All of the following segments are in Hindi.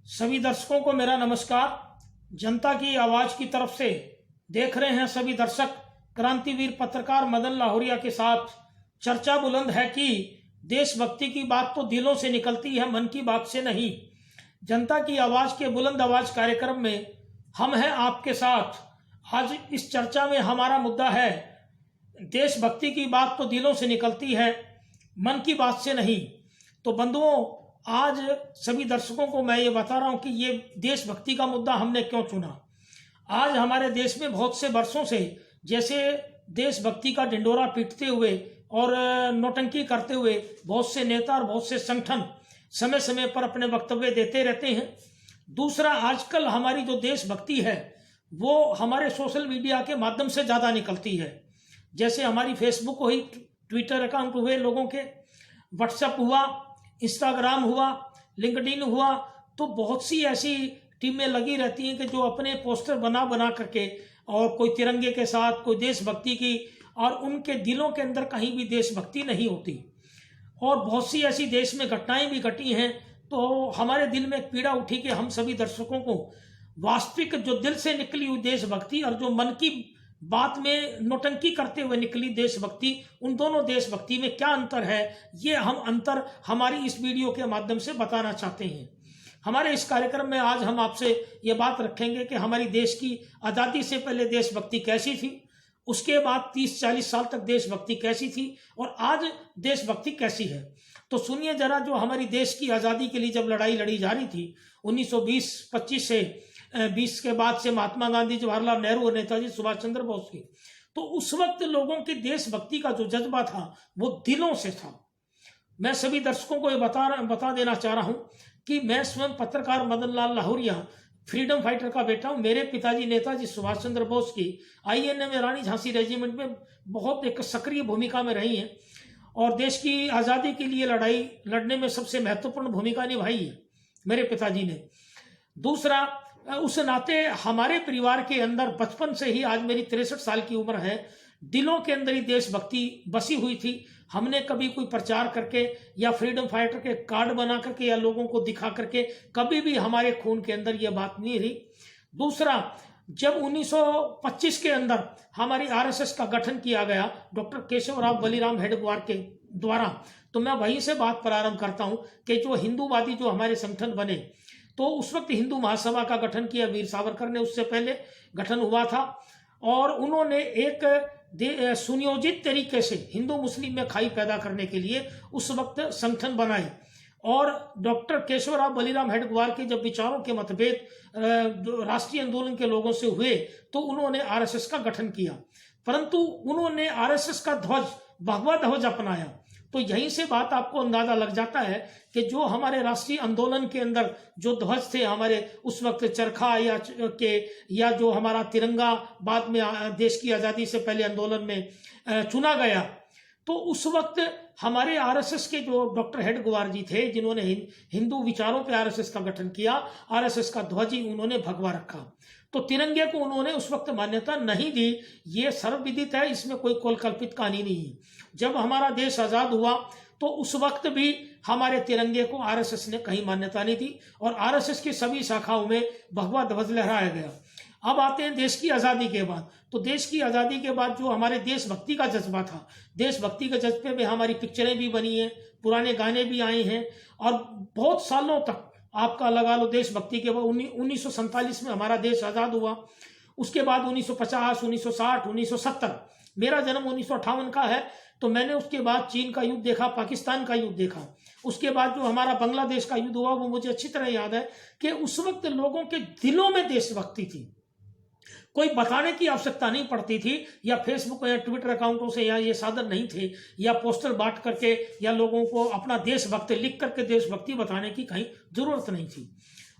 सभी दर्शकों को मेरा नमस्कार। जनता की आवाज की तरफ से देख रहे हैं सभी दर्शक। क्रांतिवीर पत्रकार मदन लाहोरिया के साथ चर्चा बुलंद है कि देशभक्ति की बात तो दिलों से निकलती है, मन की बात से नहीं। जनता की आवाज के बुलंद आवाज कार्यक्रम में हम हैं आपके साथ। आज इस चर्चा में हमारा मुद्दा है देशभक्ति की बात तो दिलों से निकलती है, मन की बात से नहीं। तो बंधुओं, आज सभी दर्शकों को मैं ये बता रहा हूं कि ये देशभक्ति का मुद्दा हमने क्यों चुना। आज हमारे देश में बहुत से वर्षों से जैसे देशभक्ति का ढिंढोरा पीटते हुए और नौटंकी करते हुए बहुत से नेता और बहुत से संगठन समय समय पर अपने वक्तव्य देते रहते हैं। दूसरा, आजकल हमारी जो देशभक्ति है वो हमारे सोशल मीडिया के माध्यम से ज़्यादा निकलती है। जैसे हमारी फेसबुक हुई, ट्विटर अकाउंट हुए लोगों के, व्हाट्सएप हुआ, इंस्टाग्राम हुआ, लिंक्डइन हुआ, तो बहुत सी ऐसी टीमें लगी रहती हैं कि जो अपने पोस्टर बना बना करके और कोई तिरंगे के साथ, कोई देशभक्ति की, और उनके दिलों के अंदर कहीं भी देशभक्ति नहीं होती। और बहुत सी ऐसी देश में घटनाएं भी घटी हैं। तो हमारे दिल में एक पीड़ा उठी कि हम सभी दर्शकों को वास्तविक जो दिल से निकली हुई देशभक्ति और जो मन की बात में नौटंकी करते हुए निकली देशभक्ति, उन दोनों देशभक्ति में क्या अंतर है, ये हम अंतर हमारी इस वीडियो के माध्यम से बताना चाहते हैं। हमारे इस कार्यक्रम में आज हम आपसे ये बात रखेंगे कि हमारी देश की आज़ादी से पहले देशभक्ति कैसी थी, उसके बाद 30-40 साल तक देशभक्ति कैसी थी, और आज देशभक्ति कैसी है। तो सुनिए जरा, जो हमारी देश की आज़ादी के लिए जब लड़ाई लड़ी जा रही थी 1920-25 से 20 के बाद से महात्मा गांधी, जवाहरलाल नेहरू और नेताजी सुभाष चंद्र बोस की, तो उस वक्त लोगों की देशभक्ति का जो जज्बा था वो दिलों से था। मैं सभी दर्शकों को ये बता देना चाह रहा हूं कि मैं स्वयं पत्रकार मदन लाल लाहोरिया फ्रीडम फाइटर का बेटा हूं। मेरे पिताजी नेताजी सुभाष चंद्र बोस की INA में रानी झांसी रेजिमेंट में बहुत एक सक्रिय भूमिका में रही हैं और देश की आज़ादी के लिए लड़ाई लड़ने में सबसे महत्वपूर्ण भूमिका निभाई है मेरे पिताजी ने। दूसरा, उस नाते हमारे परिवार के अंदर बचपन से ही, आज मेरी 63 साल की उम्र है, दिलों के अंदर ही देशभक्ति बसी हुई थी। हमने कभी कोई प्रचार करके या फ्रीडम फाइटर के कार्ड बना करके या लोगों को दिखा करके कभी भी हमारे खून के अंदर यह बात नहीं रही। दूसरा, जब 1925 के अंदर हमारी RSS का गठन किया गया डॉक्टर केशवराव बलिराम हेडगेवार के द्वारा, तो मैं वहीं से बात प्रारंभ करता हूं कि जो हिंदूवादी जो हमारे संगठन बने, तो उस वक्त हिंदू महासभा का गठन किया वीर सावरकर ने, उससे पहले गठन हुआ था, और उन्होंने एक सुनियोजित तरीके से हिंदू मुस्लिम में खाई पैदा करने के लिए उस वक्त संगठन बनाए। और डॉक्टर केशवराव बलिराम हेडगेवार के जब विचारों के मतभेद राष्ट्रीय आंदोलन के लोगों से हुए तो उन्होंने RSS का गठन किया, परंतु उन्होंने RSS का ध्वज भगवा ध्वज अपनाया। तो यहीं से बात आपको अंदाजा लग जाता है कि जो हमारे राष्ट्रीय आंदोलन के अंदर जो ध्वज थे हमारे, उस वक्त चरखा या जो हमारा तिरंगा बाद में देश की आज़ादी से पहले आंदोलन में चुना गया, तो उस वक्त हमारे RSS के जो डॉक्टर हेडगेवार जी थे जिन्होंने हिंदू विचारों पे RSS का गठन किया, RSS का ध्वज ही उन्होंने भगवा रखा। तो तिरंगे को उन्होंने उस वक्त मान्यता नहीं दी। ये सर्वविदित है, इसमें कोई कल्पित कहानी नहीं है। जब हमारा देश आज़ाद हुआ तो उस वक्त भी हमारे तिरंगे को RSS ने कहीं मान्यता नहीं दी और RSS की सभी शाखाओं में भगवा ध्वज लहराया गया। अब आते हैं देश की आज़ादी के बाद। तो देश की आज़ादी के बाद जो हमारे देशभक्ति का जज्बा था, देशभक्ति के जज्बे में हमारी पिक्चरें भी बनी हैं, पुराने गाने भी आए हैं, और बहुत सालों तक आपका लगा लो देशभक्ति के बाद 1947 में हमारा देश आज़ाद हुआ। उसके बाद 1950, 1960, 1970, मेरा जन्म 1958 का है, तो मैंने उसके बाद चीन का युद्ध देखा, पाकिस्तान का युद्ध देखा। उसके बाद जो हमारा बांग्लादेश का युद्ध हुआ वो मुझे अच्छी तरह याद है कि उस वक्त लोगों के दिलों में देशभक्ति थी। कोई बताने की आवश्यकता नहीं पड़ती थी, या फेसबुक या ट्विटर अकाउंटों से या ये साधन नहीं थे, या पोस्टर बांट करके या लोगों को अपना देशभक्ति लिख करके देशभक्ति बताने की कहीं जरूरत नहीं थी।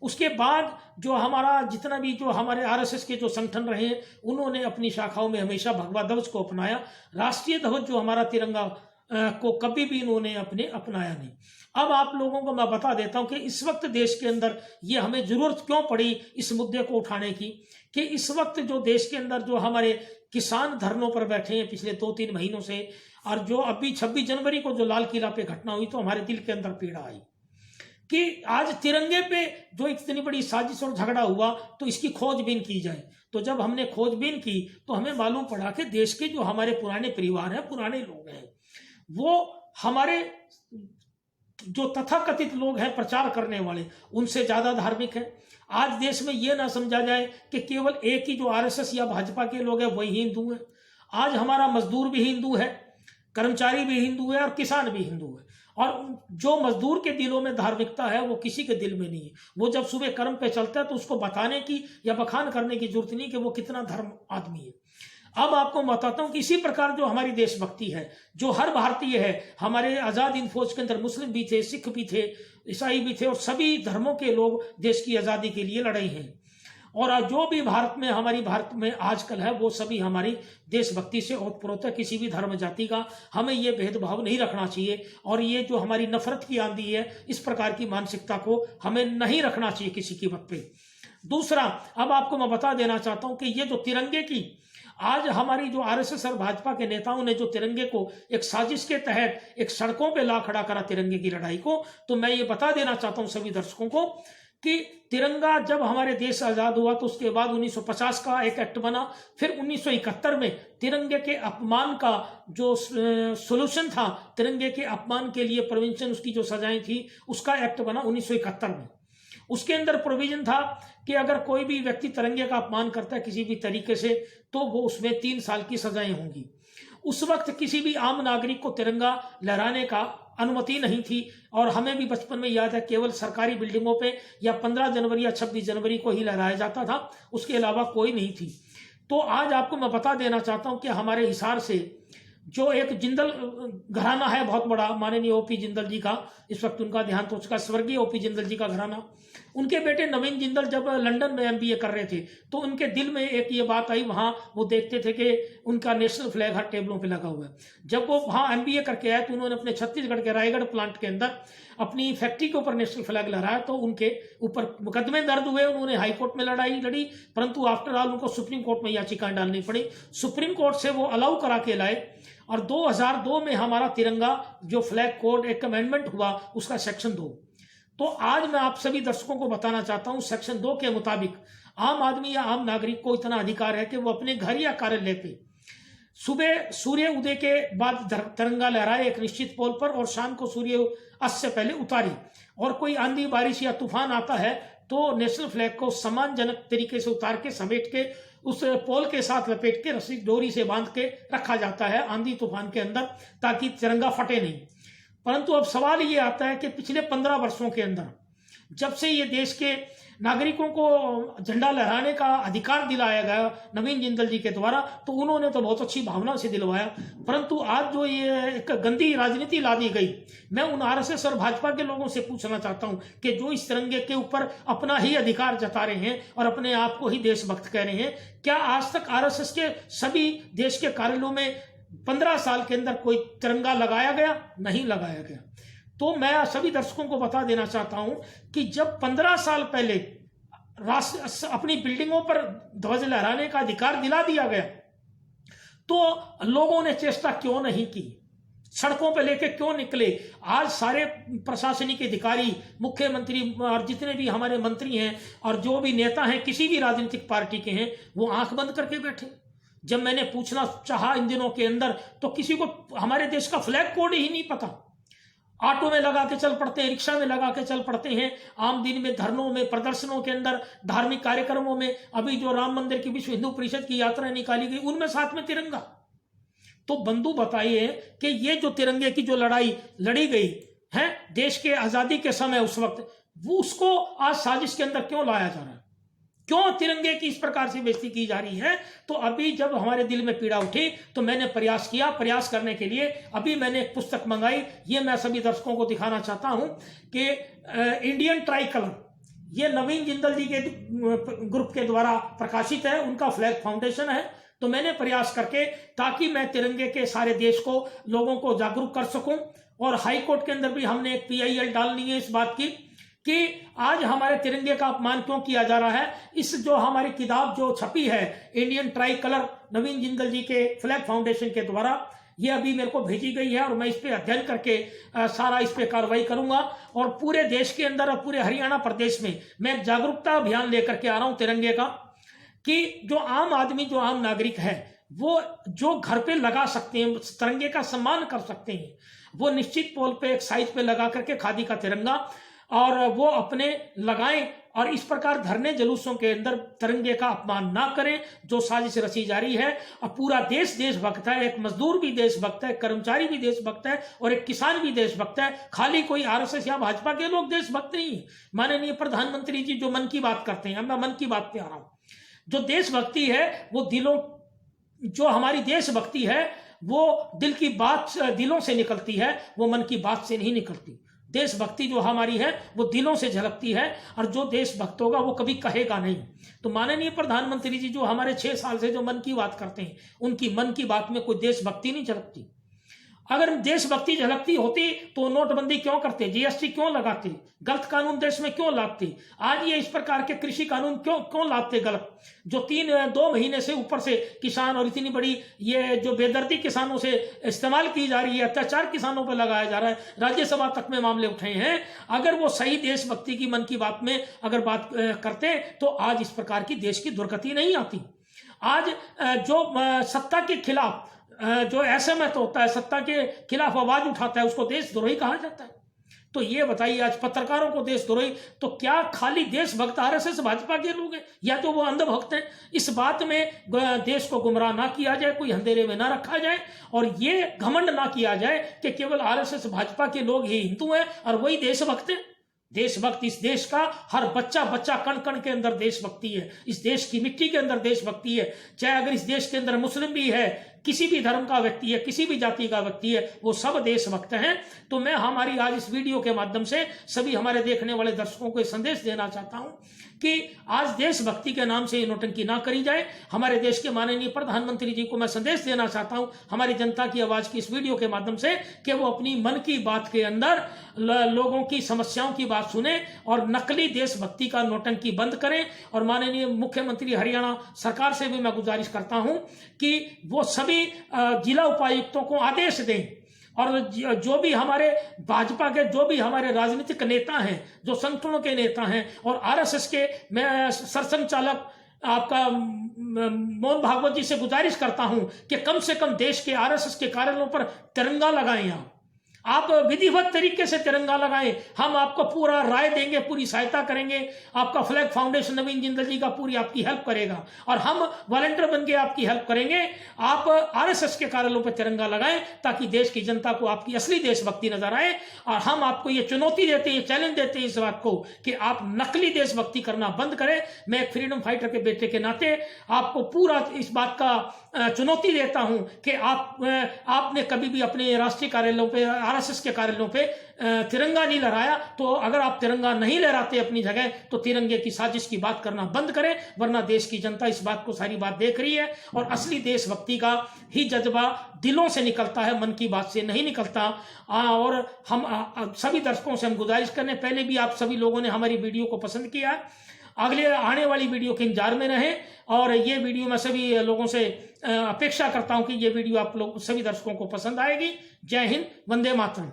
उसके बाद जो हमारा जितना भी जो हमारे RSS के जो संगठन रहे, उन्होंने अपनी शाखाओं में हमेशा भगवा ध्वज को अपनाया। राष्ट्रीय ध्वज जो हमारा तिरंगा को कभी भी इन्होंने अपनाया नहीं। अब आप लोगों को मैं बता देता हूं कि इस वक्त देश के अंदर ये हमें जरूरत क्यों पड़ी इस मुद्दे को उठाने की, कि इस वक्त जो देश के अंदर जो हमारे किसान धरनों पर बैठे हैं पिछले 2-3 महीनों से, और जो अभी 26 जनवरी को जो लाल किला पे घटना हुई, तो हमारे दिल के अंदर पीड़ा आई। कि आज तिरंगे पे जो इतनी बड़ी साजिश और झगड़ा हुआ तो इसकी खोजबीन की जाए। तो जब हमने खोजबीन की तो हमें मालूम पड़ा कि देश के जो हमारे पुराने परिवार हैं, पुराने लोग हैं, वो हमारे जो तथाकथित लोग हैं प्रचार करने वाले, उनसे ज्यादा धार्मिक हैं। आज देश में यह ना समझा जाए कि केवल एक ही जो आरएसएस या भाजपा के लोग हैं वही हिंदू हैं। आज हमारा मजदूर भी हिंदू है, कर्मचारी भी हिंदू है और किसान भी हिंदू है। और जो मजदूर के दिलों में धार्मिकता है वो किसी के दिल में नहीं है। वो जब सुबह कर्म पे चलता है तो उसको बताने की या बखान करने की जरूरत नहीं कि वो कितना धर्म आदमी है। अब आपको बताता हूं कि इसी प्रकार जो हमारी देशभक्ति है, जो हर भारतीय है, हमारे आजाद हिंद फौज के अंदर मुस्लिम भी थे, सिख भी थे, ईसाई भी थे और सभी धर्मों के लोग देश की आजादी के लिए लड़े हैं। और जो भी हमारी भारत में आजकल है वो सभी हमारी देशभक्ति से ओतप्रोत है। किसी भी धर्म जाति का हमें ये भेदभाव नहीं रखना चाहिए और ये जो हमारी नफरत की आंधी है, इस प्रकार की मानसिकता को हमें नहीं रखना चाहिए किसी की वक्त पे। दूसरा, अब आपको मैं बता देना चाहता हूं कि ये जो तिरंगे की आज हमारी जो आरएसएस और भाजपा के नेताओं ने जो तिरंगे को एक साजिश के तहत एक सड़कों पे ला खड़ा करा तिरंगे की लड़ाई को, तो मैं ये बता देना चाहता हूं सभी दर्शकों को कि तिरंगा जब हमारे देश आजाद हुआ तो उसके बाद 1950 का एक एक्ट बना। फिर 1971 में तिरंगे के अपमान का जो सोल्यूशन था, तिरंगे के अपमान के लिए प्रिवेंशन, उसकी जो सजाएं थी, उसका एक्ट बना 1971 में। उसके अंदर प्रोविजन था कि अगर कोई भी व्यक्ति तिरंगे का अपमान करता है किसी भी तरीके से तो वो उसमें 3 साल की सजाएं होंगी। उस वक्त किसी भी आम नागरिक को तिरंगा लहराने का अनुमति नहीं थी और हमें भी बचपन में याद है केवल सरकारी बिल्डिंगों पे या 15 जनवरी या 26 जनवरी को ही लहराया जाता था, उसके अलावा कोई नहीं थी। तो आज आपको मैं बता देना चाहता हूं कि हमारे हिसार से जो एक जिंदल घराना है बहुत बड़ा, माननीय ओपी जिंदल जी का, इस वक्त उनका देहांत हो चुका, स्वर्गीय ओपी जिंदल जी का घराना, उनके बेटे नवीन जिंदल जब लंदन में एमबीए कर रहे थे तो उनके दिल में एक ये बात आई, वहां वो देखते थे कि उनका नेशनल फ्लैग हर टेबलों पे लगा हुआ है। जब वो वहां एमबीए करके आए तो उन्होंने अपने छत्तीसगढ़ के रायगढ़ प्लांट के अंदर अपनी फैक्ट्री के ऊपर नेशनल फ्लैग लहराया तो उनके ऊपर मुकदमे दर्ज हुए। उन्होंने हाईकोर्ट में लड़ाई लड़ी, परंतु आफ्टर ऑल उनको सुप्रीम कोर्ट में याचिकाएं डालनी पड़ी। सुप्रीम कोर्ट से वो अलाउ करा के लाए और 2002 में हमारा तिरंगा जो फ्लैग कोड एक अमेंडमेंट हुआ, उसका सेक्शन 2। तो आज मैं आप सभी दर्शकों को बताना चाहता हूं, सेक्शन 2 के मुताबिक आम आदमी या आम नागरिक को इतना अधिकार है कि वो अपने घर या कार्यालय पे सुबह सूर्य उदय के बाद तिरंगा लहराए एक निश्चित पोल पर और शाम को सूर्य अस्त से पहले उतारी। और कोई आंधी बारिश या तूफान आता है तो नेशनल फ्लैग को सम्मानजनक तरीके से उतार के समेट के उस पोल के साथ लपेट के रस्सी डोरी से बांध के रखा जाता है आंधी तूफान के अंदर, ताकि तिरंगा फटे नहीं। परंतु अब सवाल ये आता है कि पिछले 15 वर्षों के अंदर जब से ये देश के नागरिकों को झंडा लहराने का अधिकार दिलाया गया नवीन जिंदल जी के द्वारा, तो उन्होंने तो बहुत अच्छी भावना से दिलवाया, परंतु आज जो ये एक गंदी राजनीति ला दी गई, मैं उन आरएसएस और भाजपा के लोगों से पूछना चाहता हूं कि जो इस तिरंगे के ऊपर अपना ही अधिकार जता रहे हैं और अपने आप को ही देशभक्त कह रहे हैं, क्या आज तक आरएसएस के सभी देश के कार्यालयों में 15 साल के अंदर कोई तिरंगा लगाया गया? नहीं लगाया गया। तो मैं सभी दर्शकों को बता देना चाहता हूं कि जब 15 साल पहले राष्ट्र अपनी बिल्डिंगों पर ध्वज लहराने का अधिकार दिला दिया गया तो लोगों ने चेष्टा क्यों नहीं की, सड़कों पर लेके क्यों निकले? आज सारे प्रशासनिक अधिकारी, मुख्यमंत्री और जितने भी हमारे मंत्री हैं और जो भी नेता हैं किसी भी राजनीतिक पार्टी के हैं, वो आंख बंद करके बैठे। जब मैंने पूछना चाहा इन दिनों के अंदर तो किसी को हमारे देश का फ्लैग कोड ही नहीं पता। ऑटो में लगा के चल पड़ते हैं, रिक्शा में लगा के चल पड़ते हैं, आम दिन में धरनों में, प्रदर्शनों के अंदर, धार्मिक कार्यक्रमों में, अभी जो राम मंदिर की विश्व हिंदू परिषद की यात्रा निकाली गई उनमें साथ में तिरंगा। तो बंधु बताइए कि ये जो तिरंगे की जो लड़ाई लड़ी गई है देश के आजादी के समय उस वक्त, वो उसको आज साजिश के अंदर क्यों लाया जा रहा है? क्यों तिरंगे की इस प्रकार से बेइज्जती की जा रही है? तो अभी जब हमारे दिल में पीड़ा उठी तो मैंने प्रयास किया। प्रयास करने के लिए अभी मैंने एक पुस्तक मंगाई, ये मैं सभी दर्शकों को दिखाना चाहता हूं कि इंडियन ट्राई कलर, ये नवीन जिंदल जी के ग्रुप के द्वारा प्रकाशित है, उनका फ्लैग फाउंडेशन है। तो मैंने प्रयास करके ताकि मैं तिरंगे के सारे देश को, लोगों को जागरूक कर सकूं, और हाई कोर्ट के अंदर भी हमने एक PIL डालनी है इस बात की कि आज हमारे तिरंगे का अपमान क्यों किया जा रहा है। इस जो हमारी किताब जो छपी है इंडियन ट्राई कलर नवीन जिंदल जी के फ्लैग फाउंडेशन के द्वारा, ये अभी मेरे को भेजी गई है और मैं इस पे अध्ययन करके सारा इस पे कार्रवाई करूंगा। और पूरे देश के अंदर और पूरे हरियाणा प्रदेश में मैं एक जागरूकता अभियान लेकर के आ रहा हूं तिरंगे का, कि जो आम आदमी, जो आम नागरिक है, वो जो घर पे लगा सकते हैं, तिरंगे का सम्मान कर सकते हैं, वो निश्चित पोल पे एक साइज पे लगा करके खादी का तिरंगा और वो अपने लगाएं और इस प्रकार धरने जुलूसों के अंदर तिरंगे का अपमान ना करें, जो साजिश रची जा रही है। और पूरा देश देशभक्त है, एक मजदूर भी देशभक्त है, एक कर्मचारी भी देशभक्त है और एक किसान भी देशभक्त है। खाली कोई आरएसएस या भाजपा के लोग देशभक्त नहीं है। माननीय प्रधानमंत्री जी जो मन की बात करते हैं, मैं मन की बात पे आ रहा हूं, जो देशभक्ति है वो जो हमारी देशभक्ति है वो दिल की बात, दिलों से निकलती है, वो मन की बात से नहीं निकलती। देशभक्ति जो हमारी है वो दिलों से झलकती है और जो देशभक्त होगा वो कभी कहेगा नहीं। तो माननीय प्रधानमंत्री जी जो हमारे 6 साल से जो मन की बात करते हैं, उनकी मन की बात में कोई देशभक्ति नहीं झलकती। अगर देशभक्ति झलकती होती तो नोटबंदी क्यों करते, जीएसटी क्यों लगाते, गलत कानून देश में क्यों लाते, आज ये इस प्रकार के कृषि कानून क्यों लाते गलत, जो 2 महीने से ऊपर से किसान और इतनी बड़ी ये जो बेदर्दी किसानों से इस्तेमाल की जा रही है, अत्याचार किसानों पर लगाया जा रहा है, राज्यसभा तक में मामले उठे हैं। अगर वो सही देशभक्ति की मन की बात में अगर बात करते तो आज इस प्रकार की देश की दुर्गति नहीं आती। आज जो सत्ता के खिलाफ जो एसएमएस होता है, सत्ता के खिलाफ आवाज उठाता है, उसको देशद्रोही कहा जाता है। तो ये बताइए, आज पत्रकारों को देशद्रोही, तो क्या खाली देशभक्त आरएसएस भाजपा के लोग हैं या तो वो अंधभक्त हैं? इस बात में देश को गुमराह ना किया जाए, कोई अंधेरे में ना रखा जाए और ये घमंड ना किया जाए कि केवल आरएसएस भाजपा के लोग ही हिंदू हैं और वही देशभक्त हैं। देशभक्त इस देश का हर बच्चा बच्चा कण कण के अंदर देशभक्ति है, इस देश की मिट्टी के अंदर देशभक्ति है। चाहे अगर इस देश के अंदर मुस्लिम भी है, किसी भी धर्म का व्यक्ति है, किसी भी जाति का व्यक्ति है, वो सब देशभक्त हैं। तो मैं हमारी आज इस वीडियो के माध्यम से सभी हमारे देखने वाले दर्शकों को संदेश देना चाहता हूं कि आज देशभक्ति के नाम से नोटंकी ना करी जाए। हमारे देश के माननीय प्रधानमंत्री जी को मैं संदेश देना चाहता हूं हमारी जनता की आवाज की इस वीडियो के माध्यम से कि वो अपनी मन की बात के अंदर लोगों की समस्याओं की बात सुने और नकली देशभक्ति का नोटंकी बंद करें। और माननीय मुख्यमंत्री हरियाणा सरकार से भी मैं गुजारिश करता हूं कि वो सभी जिला उपायुक्तों को आदेश दें और जो भी हमारे भाजपा के जो भी हमारे राजनीतिक नेता हैं, जो संगठनों के नेता हैं और आरएसएस के मैं सरसंघचालक आपका मोहन भागवत जी से गुजारिश करता हूं कि कम से कम देश के आरएसएस के कार्यालयों पर तिरंगा लगाएं। आप विधिवत तरीके से तिरंगा लगाएं, हम आपको पूरा राय देंगे, पूरी सहायता करेंगे। आपका फ्लैग फाउंडेशन नवीन जिंदल जी का पूरी आपकी हेल्प करेगा और हम वॉलंटियर बन के आपकी हेल्प करेंगे। आप आरएसएस के कार्यालयों पर तिरंगा लगाएं ताकि देश की जनता को आपकी असली देशभक्ति नजर आए। और हम आपको ये चुनौती देते हैं, चैलेंज देते हैं इस बात को कि आप नकली देशभक्ति करना बंद करें। मैं एक फ्रीडम फाइटर के बेटे के नाते आपको पूरा इस बात का चुनौती देता हूं कि आपने कभी भी अपने राष्ट्रीय कार्यालयों पे, आरएसएस के कार्यालयों पे तिरंगा नहीं लहराया। तो अगर आप तिरंगा नहीं लहराते अपनी जगह तो तिरंगे की साजिश की बात करना बंद करें, वरना देश की जनता इस बात को सारी बात देख रही है और असली देशभक्ति का ही जज्बा दिलों से निकलता है, मन की बात से नहीं निकलता। और हम सभी दर्शकों से हम गुजारिश करने, पहले भी आप सभी लोगों ने हमारी वीडियो को पसंद किया, अगले आने वाली वीडियो के इंतजार में रहें। और ये वीडियो मैं सभी लोगों से अपेक्षा करता हूं कि ये वीडियो आप लोग सभी दर्शकों को पसंद आएगी। जय हिंद, वंदे मातरम।